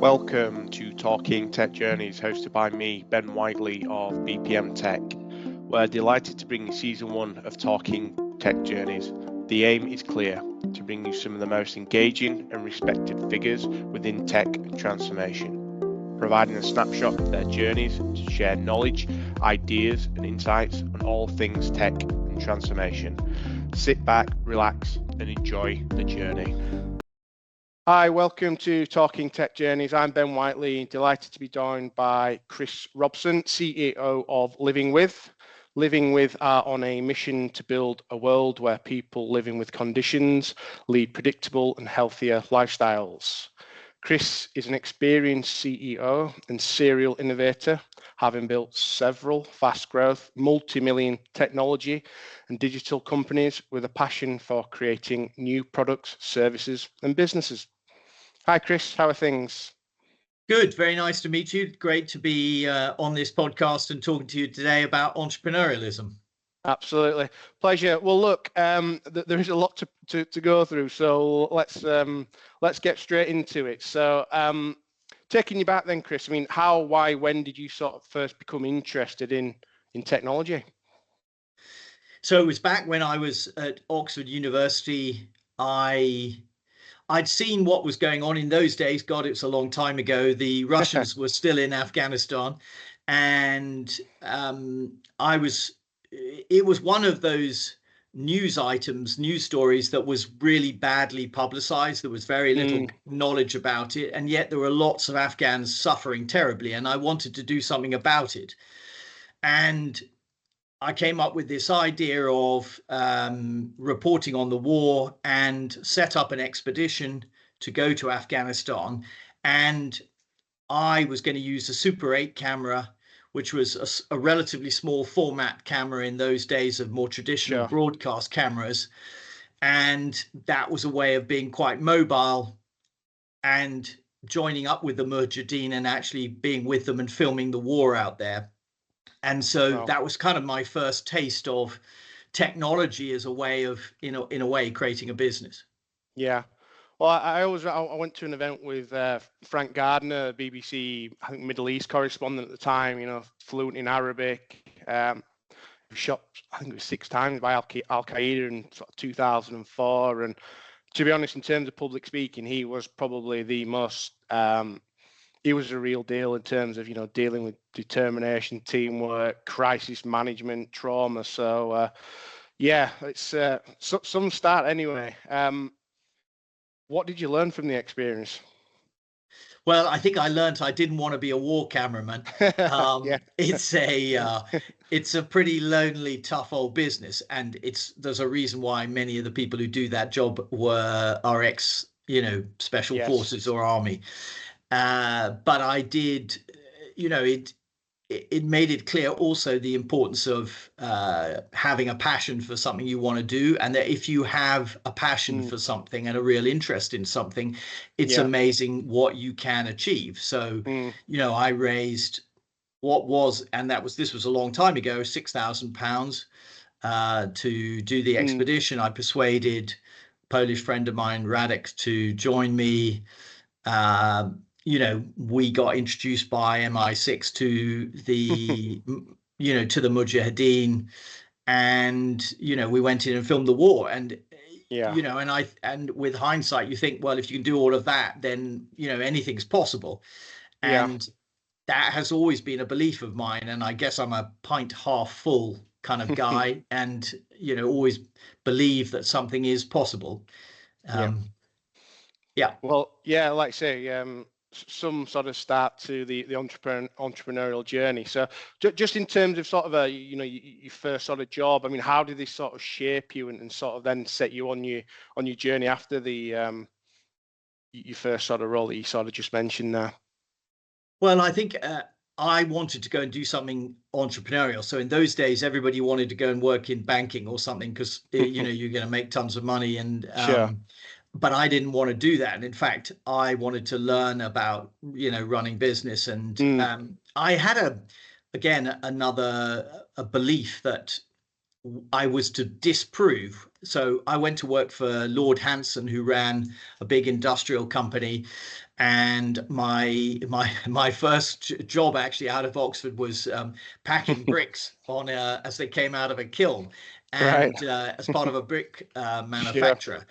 Welcome to Talking Tech Journeys, hosted by me, Ben Whiteley of BPM Tech. We're delighted to bring you season 1 of Talking Tech Journeys. The aim is clear, to bring you some of the most engaging and respected figures within tech and transformation, providing a snapshot of their journeys to share knowledge, ideas and insights on all things tech and transformation. Sit back, relax and enjoy the journey. Hi, welcome to Talking Tech Journeys. I'm Ben Whiteley, delighted to be joined by Chris Robson, CEO of Living With. Living With are on a mission to build a world where people living with conditions lead predictable and healthier lifestyles. Chris is an experienced CEO and serial innovator, having built several fast-growth, multi-million technology and digital companies with a passion for creating new products, services and businesses. Hi, Chris. How are things? Good. Very nice to meet you. Great to be on this podcast and talking to you today about entrepreneurialism. Absolutely. Pleasure. Well, look, there is a lot to go through, so let's get straight into it. So taking you back then, Chris, I mean, how, why, when did you sort of first become interested in technology? So it was back when I was at Oxford University. I'd seen what was going on in those days. God, it's a long time ago. The Russians were still in Afghanistan, and it was one of those news stories that was really badly publicized. There was very little knowledge about it, and yet there were lots of Afghans suffering terribly, and I wanted to do something about it. And I came up with this idea of reporting on the war and set up an expedition to go to Afghanistan. And I was going to use a Super 8 camera, which was a relatively small format camera in those days of more traditional broadcast cameras. And that was a way of being quite mobile and joining up with the Mujahideen and actually being with them and filming the war out there. And so that was kind of my first taste of technology as a way of, in a way, creating a business. Yeah. Well, I went to an event with Frank Gardner, BBC, I think Middle East correspondent at the time, fluent in Arabic. Shot, I think it was 6 times by Al Qaeda in sort of 2004. And to be honest, in terms of public speaking, he was probably the most he was a real deal in terms of, dealing with determination, teamwork, crisis management, trauma. So, it's some start anyway. What did you learn from the experience? Well, I think I learned I didn't want to be a war cameraman. It's a pretty lonely, tough old business, and there's a reason why many of the people who do that job are ex, special forces or army. But I did, it made it clear also the importance of having a passion for something you want to do. And that if you have a passion for something and a real interest in something, it's amazing what you can achieve. So, I raised this was a long time ago, £6,000 to do the expedition. I persuaded a Polish friend of mine, Radek, to join me. We got introduced by MI6 to the, to the Mujahideen, and, we went in and filmed the war. And, and with hindsight, you think, well, if you can do all of that, then, anything's possible. And that has always been a belief of mine. And I guess I'm a pint half full kind of guy and, always believe that something is possible. Well, like I say, some sort of start to the entrepreneurial journey. So just in terms of sort of your first sort of job, I mean, how did this sort of shape you and sort of then set you on your journey after the your first sort of role that you sort of just mentioned there? Well, I think I wanted to go and do something entrepreneurial. So in those days, everybody wanted to go and work in banking or something because you're going to make tons of money and but I didn't want to do that. And in fact, I wanted to learn about, running business. And I had a belief that I was to disprove So I went to work for Lord Hanson, who ran a big industrial company. And my first job actually out of Oxford was packing bricks on as they came out of a kiln, Right. and as part of a brick Sure. manufacturer.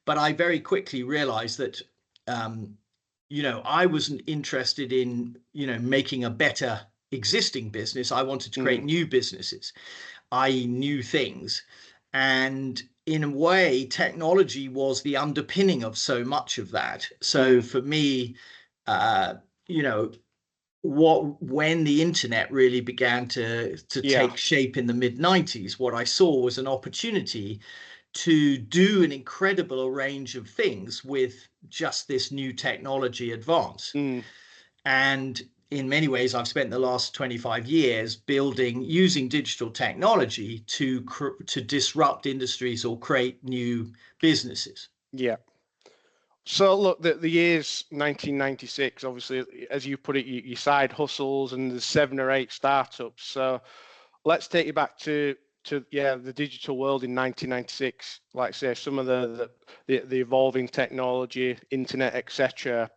But I very quickly realized that I wasn't interested in making a better existing business. I wanted to create new businesses, i.e., new things. And in a way, technology was the underpinning of so much of that. So for me, uh, you know, when the internet really began to Yeah. take shape in the mid-90s, what I saw was an opportunity to do an incredible range of things with just this new technology advance. And in many ways, I've spent the last 25 years using digital technology to disrupt industries or create new businesses. Yeah. So look, the year's 1996, obviously, as you put it, you side hustles and there's 7 or 8 startups. So let's take you back to the digital world in 1996. Like say some of the evolving technology, internet, etc.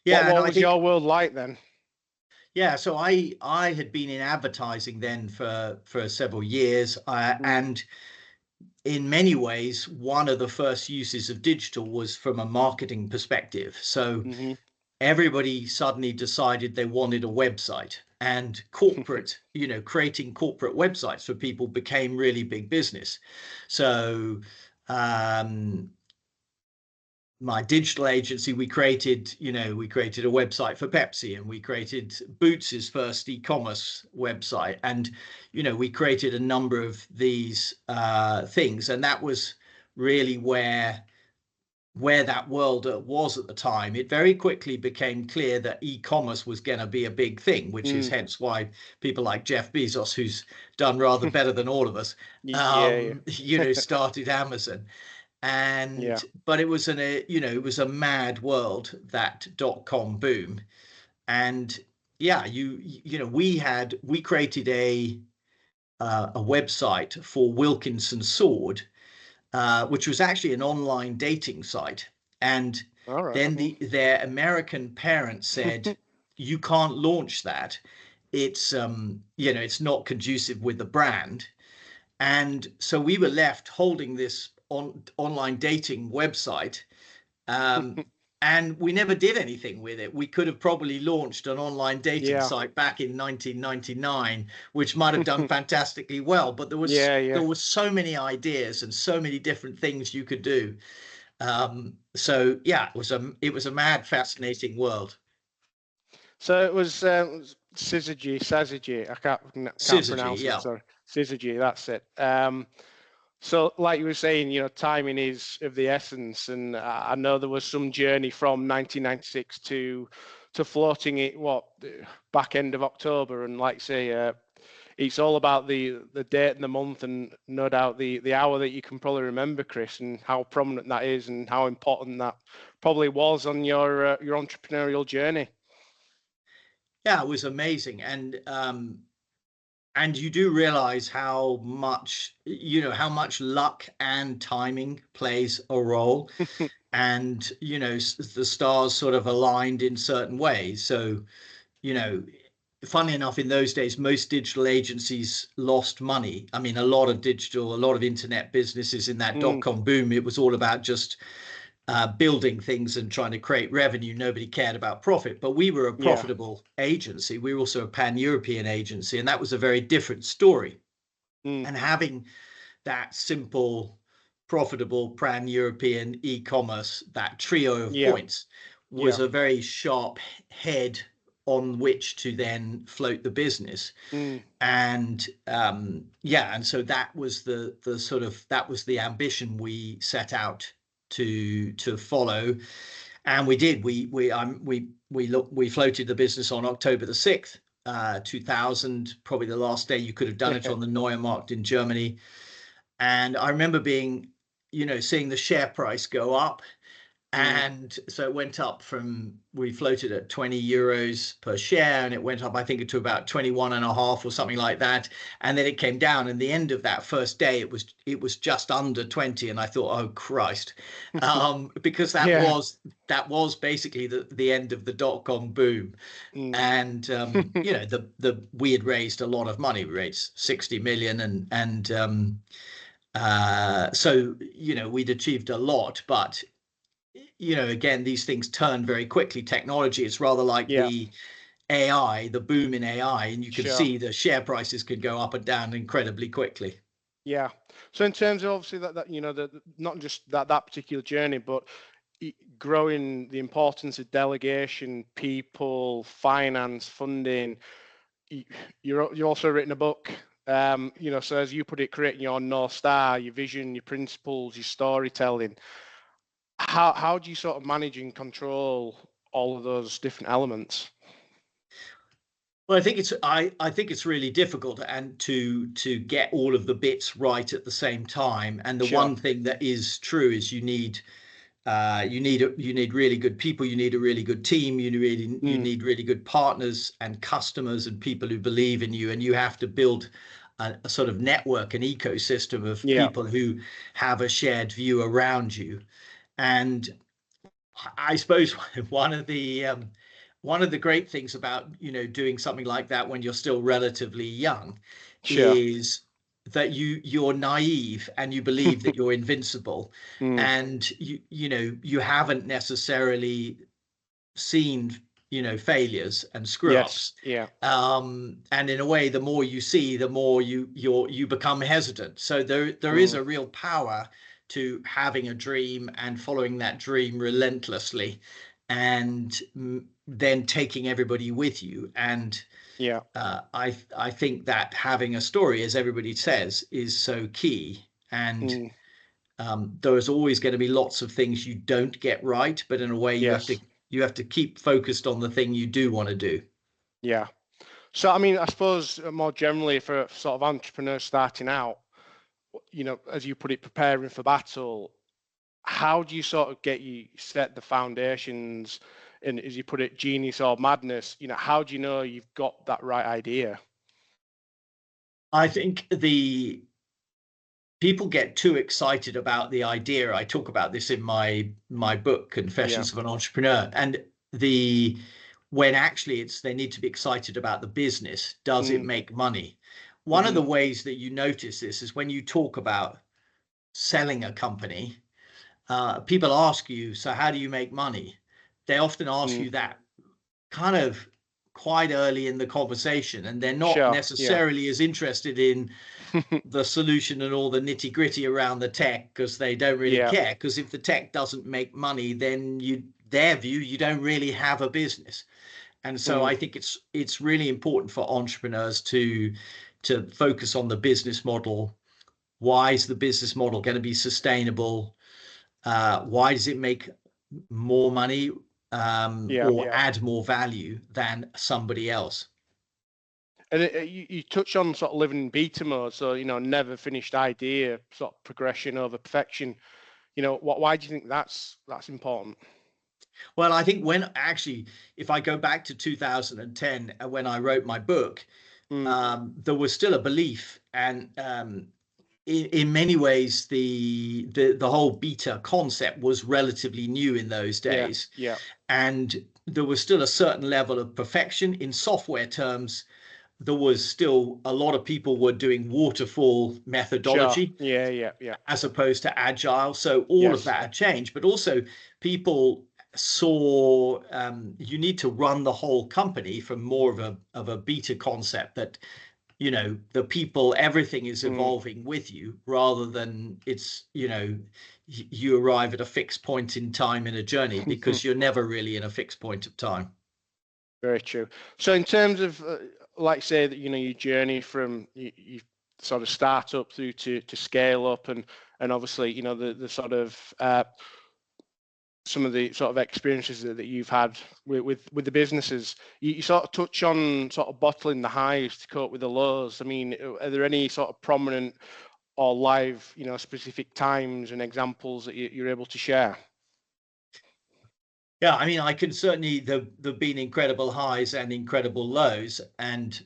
What Yeah, and I was think, your world like then? yeah, so I had been in advertising then for several years, and in many ways, one of the first uses of digital was from a marketing perspective. So everybody suddenly decided they wanted a website, and creating corporate websites for people became really big business. So my digital agency, we created a website for Pepsi, and we created Boots's first e-commerce website, and we created a number of these things, and that was really where that world was at the time. It very quickly became clear that e-commerce was going to be a big thing, which is hence why people like Jeff Bezos, who's done rather better than all of us, Yeah. started Amazon. Yeah. But it was it was a mad world, that dot-com boom. And yeah, we created a website for Wilkinson Sword, which was actually an online dating site. And All right. then their American parents said, "You can't launch that. It's it's not conducive with the brand." And so we were left holding this online dating website, and we never did anything with it. We could have probably launched an online dating Yeah. site back in 1999, which might have done fantastically well. But there Yeah. was so many ideas and so many different things you could do. So yeah, it was a mad, fascinating world. So it was Syzygy. I can't Syzygy, pronounce it. yeah. Sorry, Syzygy. That's it. So, like you were saying, timing is of the essence, and I know there was some journey from 1996 to floating it back end of October, and like say, it's all about the date and the month, and no doubt the hour that you can probably remember, Chris, and how prominent that is, and how important that probably was on your entrepreneurial journey. Yeah, it was amazing. And you do realize how much luck and timing plays a role. And the stars sort of aligned in certain ways. So you know funnily enough, in those days, most digital agencies lost money. I mean, a lot of internet businesses in that dot-com boom, it was all about just building things and trying to create revenue. Nobody cared about profit. But we were a Yeah. profitable agency. We were also a pan-European agency, and that was a very different story. And having that simple, profitable pan-European e-commerce, that trio of points, was a very sharp head on which to then float the business. And and so that was that was the ambition we set out to follow, and we did. We floated the business on October the 6th, 2000, probably the last day you could have done it, on the Neue Markt in Germany. And I remember seeing the share price go up, And so it went up we floated at 20 euros per share, and it went up, I think, to about 21.5 or something like that. And then it came down, and the end of that first day, it was just under 20. And I thought, oh Christ, because that was basically the end of the dot-com boom. And we had raised a lot of money. We raised 60 million, so we'd achieved a lot, but again, these things turn very quickly. Technology is rather like the boom in AI, and you can see the share prices could go up and down incredibly quickly. Yeah. So in terms of obviously that not just that particular journey, but growing the importance of delegation, people, finance, funding. You've also written a book. So as you put it, creating your North Star, your vision, your principles, your storytelling. How do you sort of manage and control all of those different elements? Well, I think it's really difficult and to get all of the bits right at the same time. And the one thing that is true is you need really good people. You need a really good team. You need really good partners and customers and people who believe in you. And you have to build a sort of network, an ecosystem of people who have a shared view around you. And I suppose one of the great things about doing something like that when you're still relatively young is that you're naive and you believe that you're invincible, and you haven't necessarily seen failures and screw ups. And in a way, the more you see, the more you become hesitant. So there is a real power to having a dream and following that dream relentlessly, and then taking everybody with you. And I think that having a story, as everybody says, is so key. And there is always going to be lots of things you don't get right, but in a way you have to keep focused on the thing you do want to do. Yeah. So I mean, I suppose more generally for a sort of entrepreneurs starting out, as you put it, preparing for battle, how do you sort of set the foundations, and as you put it, genius or madness? How do you know you've got that right idea? I think the people get too excited about the idea. I talk about this in my book, Confessions of an Entrepreneur, and when actually they need to be excited about the business. Does it make money? One of the ways that you notice this is when you talk about selling a company, people ask you, so how do you make money? They often ask you that kind of quite early in the conversation, and they're not necessarily as interested in the solution and all the nitty gritty around the tech, because they don't really care. Because if the tech doesn't make money, then their view, you don't really have a business. And so I think it's really important for entrepreneurs to focus on the business model. Why is the business model going to be sustainable? Why does it make more money or add more value than somebody else? And you touch on sort of living in beta mode, so never finished idea, sort of progression over perfection. Why do you think that's important? Well, I think if I go back to 2010, when I wrote my book, there was still a belief, and in many ways, the whole beta concept was relatively new in those days. And there was still a certain level of perfection in software terms. There was still a lot of people were doing waterfall methodology, as opposed to agile. So all of that had changed, but also people saw you need to run the whole company from more of a beta concept, that the people, everything is evolving with you, rather than it's you arrive at a fixed point in time in a journey, because you're never really in a fixed point of time. Very true. So in terms of like say that your journey from you sort of start up through to scale up, and obviously the sort of some of the sort of experiences that you've had with the businesses, you sort of touch on sort of bottling the highs to cope with the lows. I mean, are there any sort of prominent or live specific times and examples that you're able to share? Yeah, I mean, I can certainly, there've been incredible highs and incredible lows. And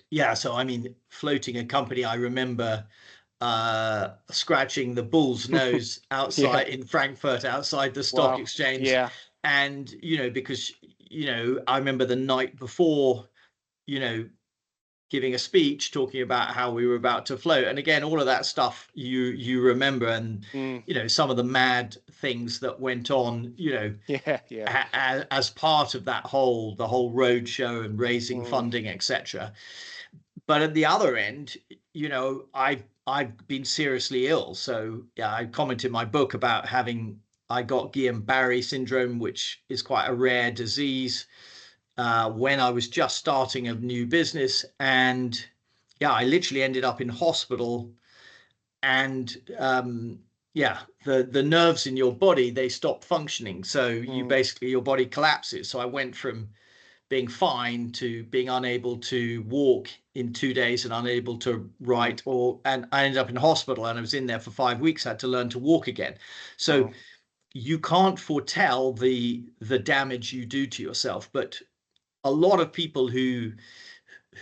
yeah, so I mean, floating a company, I remember scratching the bull's nose Yeah. outside in Frankfurt, outside the stock Wow. exchange. Yeah. And, because, I remember the night before, you know, giving a speech talking about how we were about to float. And again, all of that stuff you remember, and, Mm. some of the mad things that went on, Yeah. Yeah. as part of the whole road show and raising Mm. funding, etc. But at the other end, I've been seriously ill. So yeah, I comment in my book about I got Guillain-Barré syndrome, which is quite a rare disease, when I was just starting a new business. And yeah, I literally ended up in hospital. And yeah, the nerves in your body, they stop functioning. So Mm. your body collapses. So I went from being fine to being unable to walk in 2 days and unable to Mm. write, and I ended up in hospital, and I was in there for 5 weeks. I had to learn to walk again. So Wow. you can't foretell the damage you do to yourself. But a lot of people who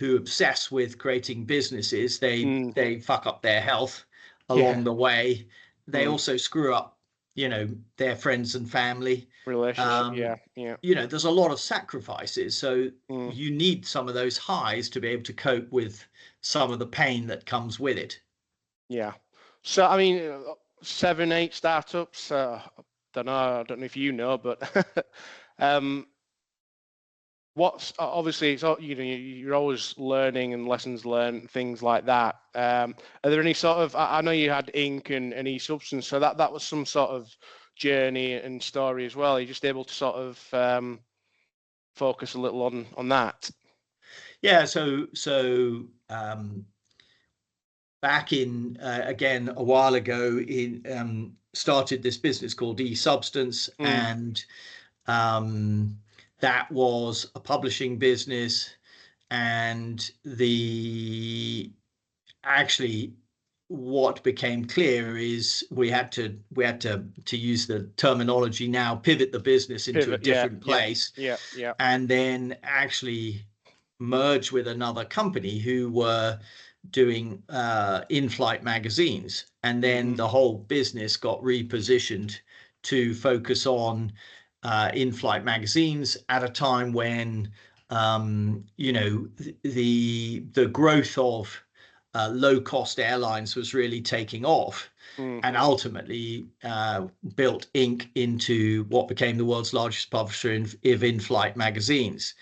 obsess with creating businesses, Mm. they fuck up their health Yeah. along the way. They Mm. also screw up, their friends and family. Relationship. um Yeah. Yeah. there's a lot of sacrifices, so Mm. you need some of those highs to be able to cope with some of the pain that comes with it. Yeah. So I mean, 7, 8 startups. Don't know. I don't know if you know, but um, what's obviously it's you're always learning and lessons learned, things like that. Are there any sort of? I know you had ink and e-substance, so that was some sort of journey and story as well. You're just able to sort of focus a little on that. Yeah, so back in, again, a while ago, in started this business called e-substance. Mm. And um that was a publishing business. And the actually, what became clear is we had to use the terminology now, pivot the business into a Pivot. Yeah. different Yeah. place, Yeah. Yeah. and then actually merge with another company who were doing in-flight magazines. And then Hmm. the whole business got repositioned to focus on in-flight magazines at a time when the growth of low-cost airlines was really taking off, and Hmm. ultimately built Inc. into what became the world's largest publisher of in-flight magazines.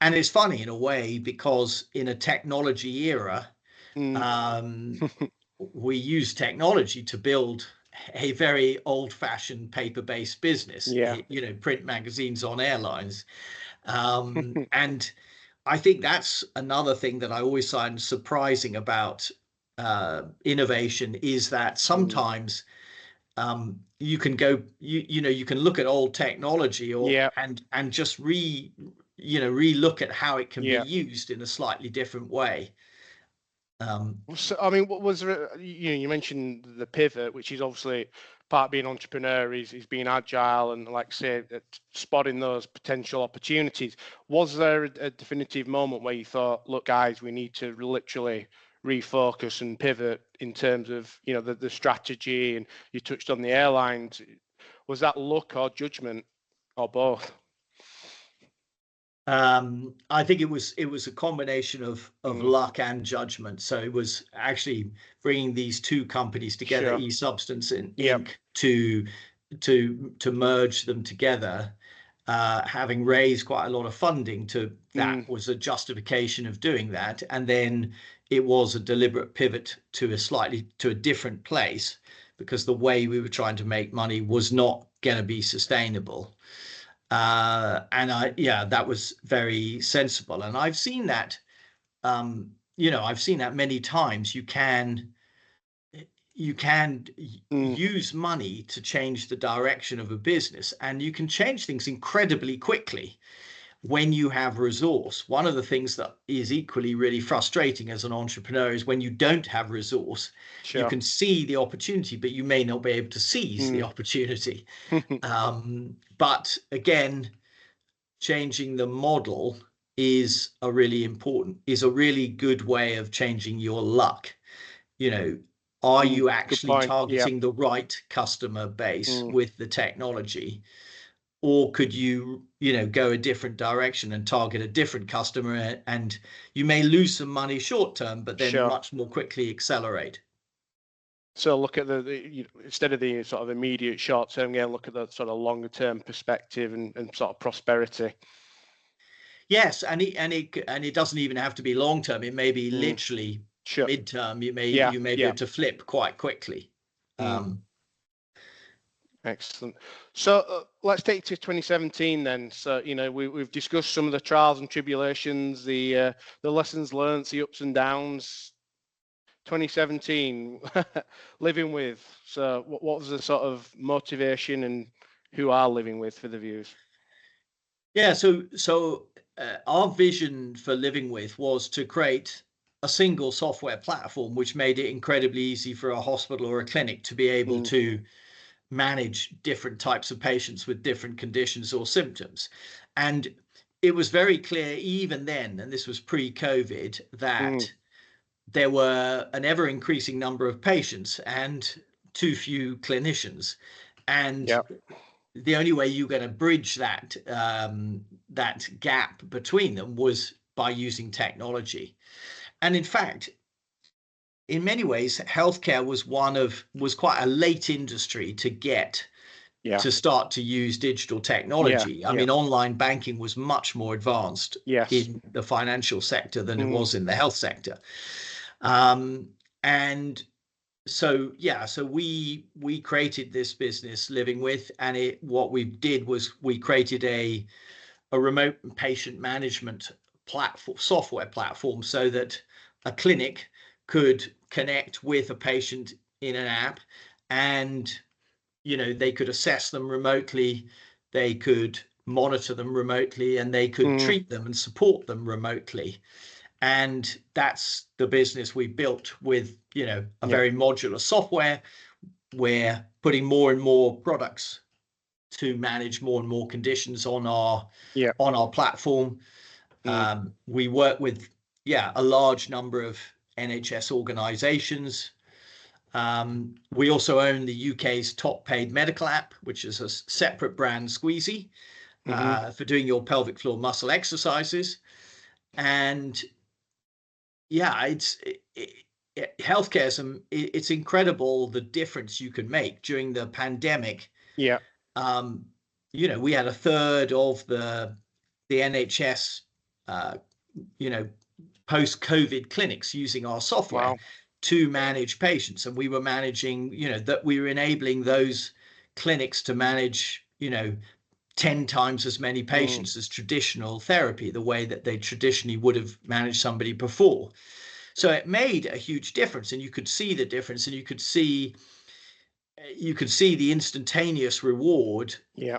And it's funny in a way, because in a technology era, Mm. um, we use technology to build a very old-fashioned paper-based business, Yeah. print magazines on airlines. And I think that's another thing that I always find surprising about innovation, is that Mm. sometimes you can go, you can look at old technology, Yeah. and just re-look at how it can be Yeah. used in a slightly different way. So, I mean, what was there? You mentioned the pivot, which is obviously part of being an entrepreneur is being agile and, like say, spotting those potential opportunities. Was there a definitive moment where you thought, look, guys, we need to literally refocus and pivot in terms of the strategy? And you touched on the airlines. Was that luck or judgment or both? I think it was a combination of Mm. luck and judgment. So it was actually bringing these two companies together, Sure. eSubstance and Yep. Inc., to merge them together. Having raised quite a lot of funding, that Mm. was a justification of doing that. And then it was a deliberate pivot to a different place, because the way we were trying to make money was not going to be sustainable. And yeah, that was very sensible. And I've seen that, I've seen that many times. You can Mm. use money to change the direction of a business, and you can change things incredibly quickly. when you have resource, one of the things that is equally really frustrating as an entrepreneur is when you don't have resource, you Sure. can see the opportunity, but you may not be able to seize the opportunity. But again, changing the model is a really good way of changing your luck. Are you Good actually point. Yeah. targeting the right customer base with the technology? Or could you go a different direction and target a different customer, and you may lose some money short term, but then Sure. much more quickly accelerate. So look at instead of the sort of immediate short term gain, look at the sort of longer term perspective and sort of prosperity. Yes, and it doesn't even have to be long term. It may be literally Sure. midterm. You may be able to flip quite quickly. Excellent. So let's take to 2017 then. So we've discussed some of the trials and tribulations, the lessons learned, the ups and downs. 2017, living with. So what was the sort of motivation, and who are living with for the viewers? Yeah. So our vision for Living With was to create a single software platform which made it incredibly easy for a hospital or a clinic to be able to manage different types of patients with different conditions or symptoms. And it was very clear even then, and this was pre-COVID, that there were an ever increasing number of patients and too few clinicians. And the only way you're going to bridge that gap between them was by using technology. And in fact, in many ways, healthcare was quite a late industry to get to start to use digital technology. I mean, online banking was much more advanced in the financial sector than it was in the health sector. And so we created this business, Living With, and what we did was we created a remote patient management software platform, so that a clinic could connect with a patient in an app, and they could assess them remotely, they could monitor them remotely, and they could treat them and support them remotely. And that's the business we built with a very modular software. We're putting more and more products to manage more and more conditions on our platform. We work with a large number of NHS organizations. We also own the UK's top paid medical app, which is a separate brand, Squeezy, for doing your pelvic floor muscle exercises. And healthcare, it's incredible the difference you can make during the pandemic. We had a third of the NHS post-COVID clinics using our software to manage patients, and we were managing that we were enabling those clinics to manage 10 times as many patients as traditional therapy, the way that they traditionally would have managed somebody before. So it made a huge difference, and you could see the difference, and you could see the instantaneous reward,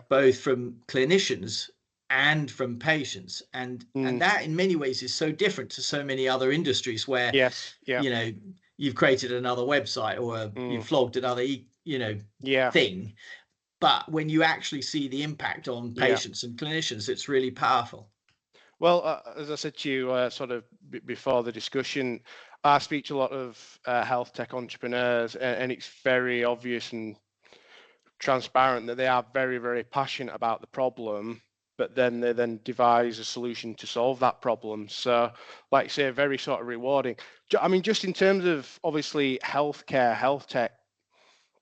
both from clinicians and from patients. And that in many ways is so different to so many other industries where you've created another website, or you've flogged another thing. But when you actually see the impact on patients and clinicians, it's really powerful. Well, as I said to you sort of before the discussion, I speak to a lot of health tech entrepreneurs, and it's very obvious and transparent that they are very, very passionate about the problem, but then they devise a solution to solve that problem. So, like you say, very sort of rewarding. I mean, just in terms of obviously healthcare, health tech,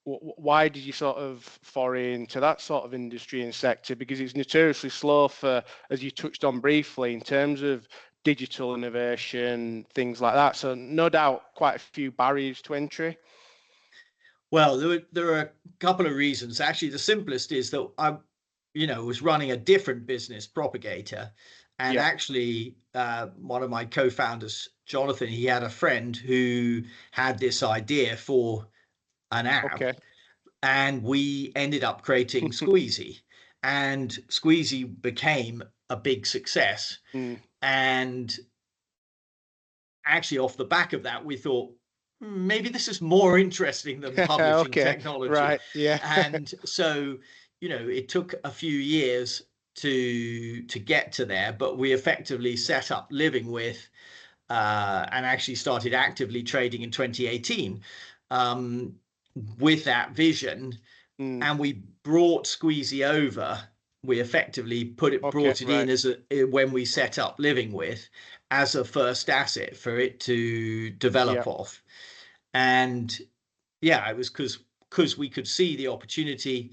why did you sort of foray into that sort of industry and sector? Because it's notoriously slow for, as you touched on briefly, in terms of digital innovation, things like that. So no doubt quite a few barriers to entry. Well, there are a couple of reasons. Actually, the simplest is that I was running a different business, Propagator. And actually, one of my co-founders, Jonathan, he had a friend who had this idea for an app, and we ended up creating Squeezy. and Squeezy became a big success. And actually, off the back of that, we thought, maybe this is more interesting than publishing Okay, technology. right, yeah. And so, it took a few years to get to there, but we effectively set up Living With and actually started actively trading in 2018 with that vision. And we brought Squeezy over. We effectively brought it in as when we set up Living With, as a first asset for it to develop off. And it was because we could see the opportunity.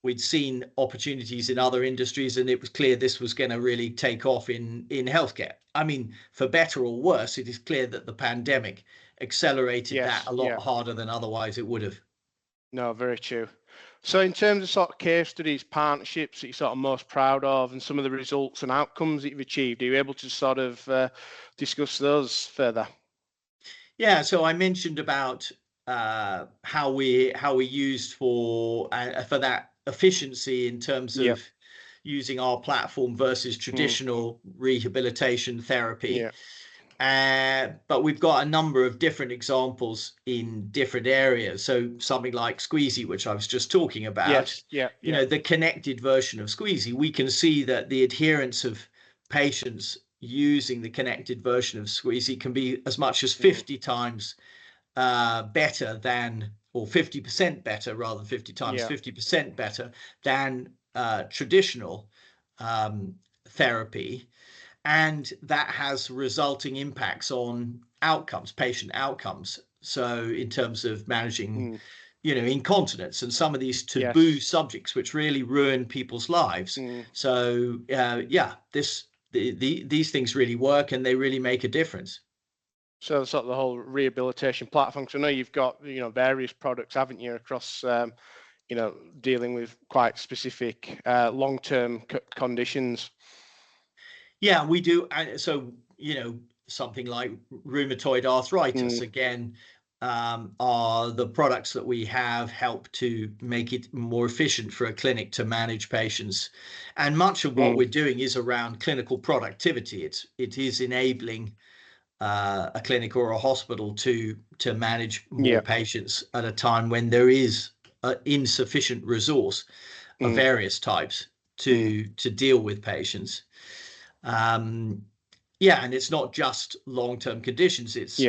We'd seen opportunities in other industries, and it was clear this was going to really take off in healthcare. I mean, for better or worse, it is clear that the pandemic accelerated that a lot harder than otherwise it would have. No, very true. So in terms of sort of case studies, partnerships that you're sort of most proud of, and some of the results and outcomes that you've achieved, are you able to sort of discuss those further? Yeah, so I mentioned about how we used for that efficiency in terms of using our platform versus traditional rehabilitation therapy. But we've got a number of different examples in different areas. So something like Squeezy, which I was just talking about, the connected version of Squeezy, we can see that the adherence of patients using the connected version of Squeezy can be as much as 50 times better than, or 50% better, rather than 50 times, 50% better than traditional therapy. And that has resulting impacts on outcomes, patient outcomes. So in terms of managing, incontinence and some of these taboo subjects, which really ruin people's lives. So these things really work, and they really make a difference. So sort of the whole rehabilitation platform. So I know you've got various products, haven't you, across dealing with quite specific long-term conditions. Yeah, we do. So, something like rheumatoid arthritis, again, are the products that we have help to make it more efficient for a clinic to manage patients. And much of what we're doing is around clinical productivity. It is enabling a clinic or a hospital to manage more patients at a time when there is insufficient resource of various types to deal with patients. And it's not just long-term conditions. It's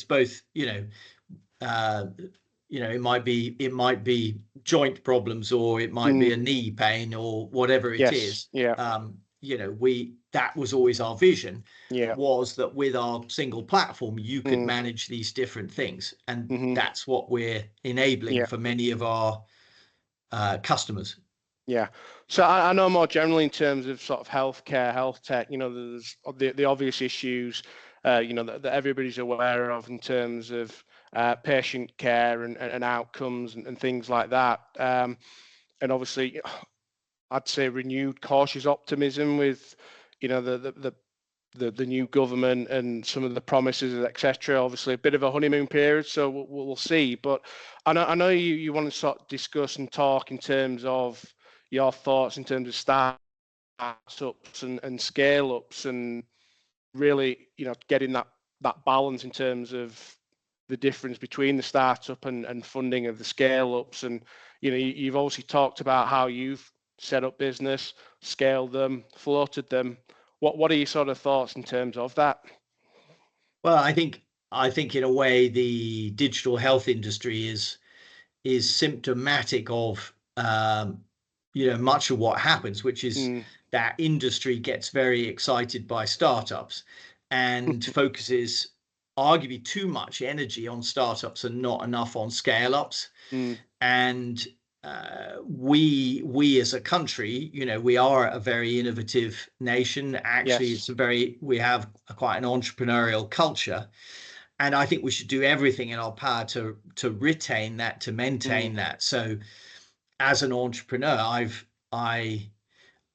both, it might be joint problems, or it might be a knee pain, or whatever it is. That was always our vision, was that with our single platform, you could manage these different things. And that's what we're enabling for many of our customers. Yeah. So I know more generally in terms of sort of healthcare, health tech, there's the obvious issues, that everybody's aware of in terms of patient care and outcomes and things like that. And obviously, I'd say renewed cautious optimism with, the new government and some of the promises, etc. Obviously, a bit of a honeymoon period, so we'll see. But I know you want to sort of discuss and talk in terms of your thoughts in terms of startups and scale ups, and really, getting that balance in terms of the difference between the startup and funding of the scale ups. And you've obviously talked about how you've set up business, scaled them, floated them. What are your sort of thoughts in terms of that? Well, I think in a way the digital health industry is symptomatic of much of what happens, which is that industry gets very excited by startups and focuses arguably too much energy on startups and not enough on scale ups. And we as a country, we are a very innovative nation. Actually, we have quite an entrepreneurial culture. And I think we should do everything in our power to retain that, to maintain that. So as an entrepreneur, I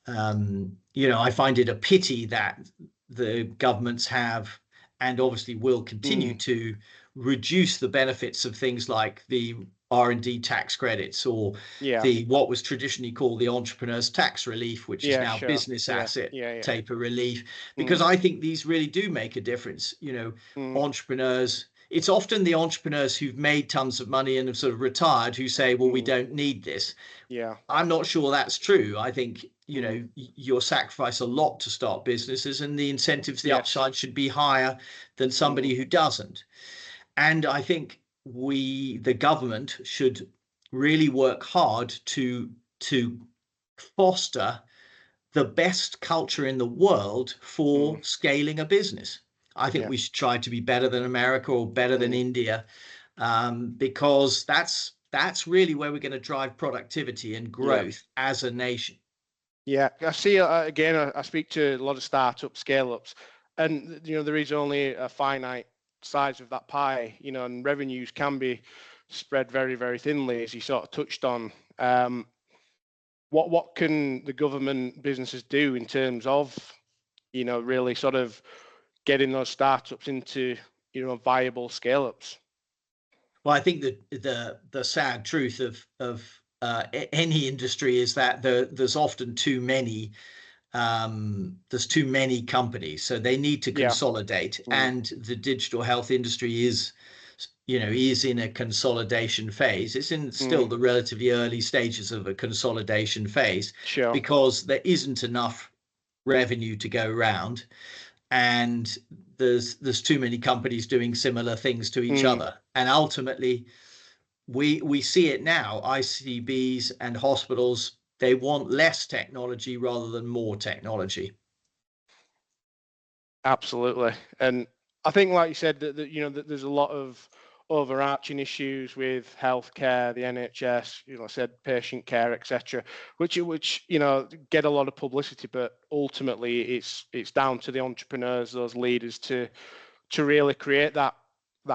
find it a pity that the governments have, and obviously will continue to, reduce the benefits of things like the R&D tax credits, or the what was traditionally called the entrepreneur's tax relief, which is now business asset taper relief, because I think these really do make a difference. Entrepreneurs, it's often the entrepreneurs who've made tons of money and have sort of retired who say, well, we don't need this. I'm not sure that's true. I think you'll sacrifice a lot to start businesses, and the incentives, the upside should be higher than somebody who doesn't. And I think the government should really work hard to foster the best culture in the world for scaling a business. I think we should try to be better than America or better than India, because that's really where we're going to drive productivity and growth as a nation. Yeah, I see. Again, I speak to a lot of startups, scale-ups, and there is only a finite size of that pie, and revenues can be spread very, very thinly, as you sort of touched on. What can the government businesses do in terms of, really sort of getting those startups into, viable scale-ups? Well, I think that the sad truth of any industry is that there's often too many. There's too many companies, so they need to consolidate. And the digital health industry is in a consolidation phase. It's in still the relatively early stages of a consolidation phase, because there isn't enough revenue to go around, and there's too many companies doing similar things to each other. And ultimately, we see it now. ICBs and hospitals, they want less technology rather than more technology. Absolutely. And I think, like you said, that that there's a lot of overarching issues with healthcare, the NHS, I said patient care, etc., which get a lot of publicity, but ultimately it's down to the entrepreneurs, those leaders, to really create that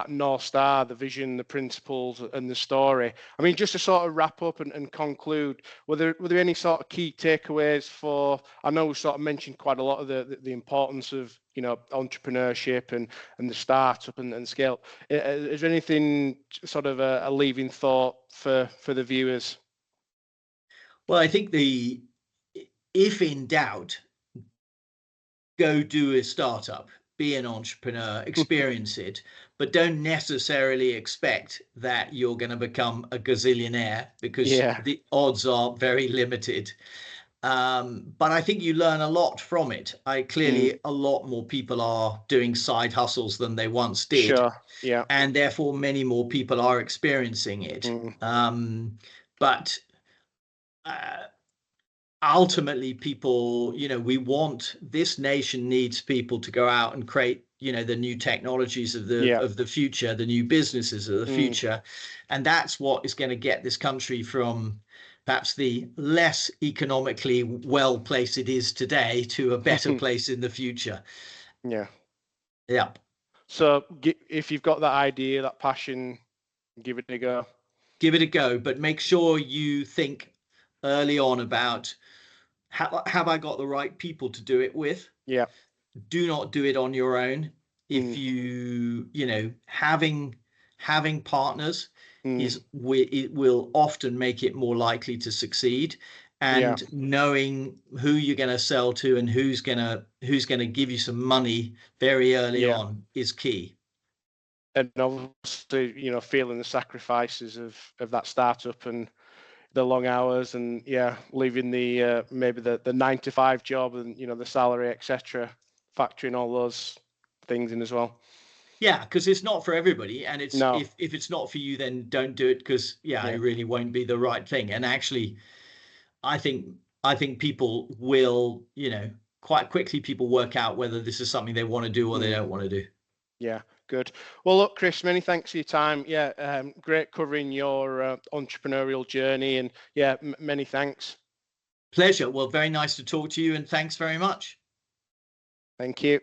North Star, the vision, the principles, and the story. I mean, just to sort of wrap up and conclude, were there any sort of key takeaways for? I know we sort of mentioned quite a lot of the importance of entrepreneurship and the startup and scale. Is there anything sort of a leaving thought for the viewers? Well, I think if in doubt, go do a startup. Be an entrepreneur, experience it, but don't necessarily expect that you're going to become a gazillionaire, because the odds are very limited. But I think you learn a lot from it. Clearly, a lot more people are doing side hustles than they once did. And therefore, many more people are experiencing it. But ultimately, people, this nation needs people to go out and create, the new technologies of the future, the new businesses of the future. And that's what is going to get this country from perhaps the less economically well place it is today to a better place in the future. Yeah. So if you've got that idea, that passion, give it a go. Give it a go, but make sure you think early on about, have I got the right people to do it with? Do not do it on your own. If having partners it will often make it more likely to succeed. And knowing who you're going to sell to and who's going to give you some money very early on is key. And obviously, feeling the sacrifices of that startup and the long hours, and leaving the maybe the 9-to-5 job, and the salary, etc., factoring all those things in as well. Because it's not for everybody, and it's if it's not for you, then don't do it, because it really won't be the right thing. And actually, I think people will, quite quickly, people work out whether this is something they want to do or they don't want to do. Good. Well, look, Chris, many thanks for your time. Great covering your entrepreneurial journey, and many thanks. Pleasure. Well, very nice to talk to you, and thanks very much. Thank you.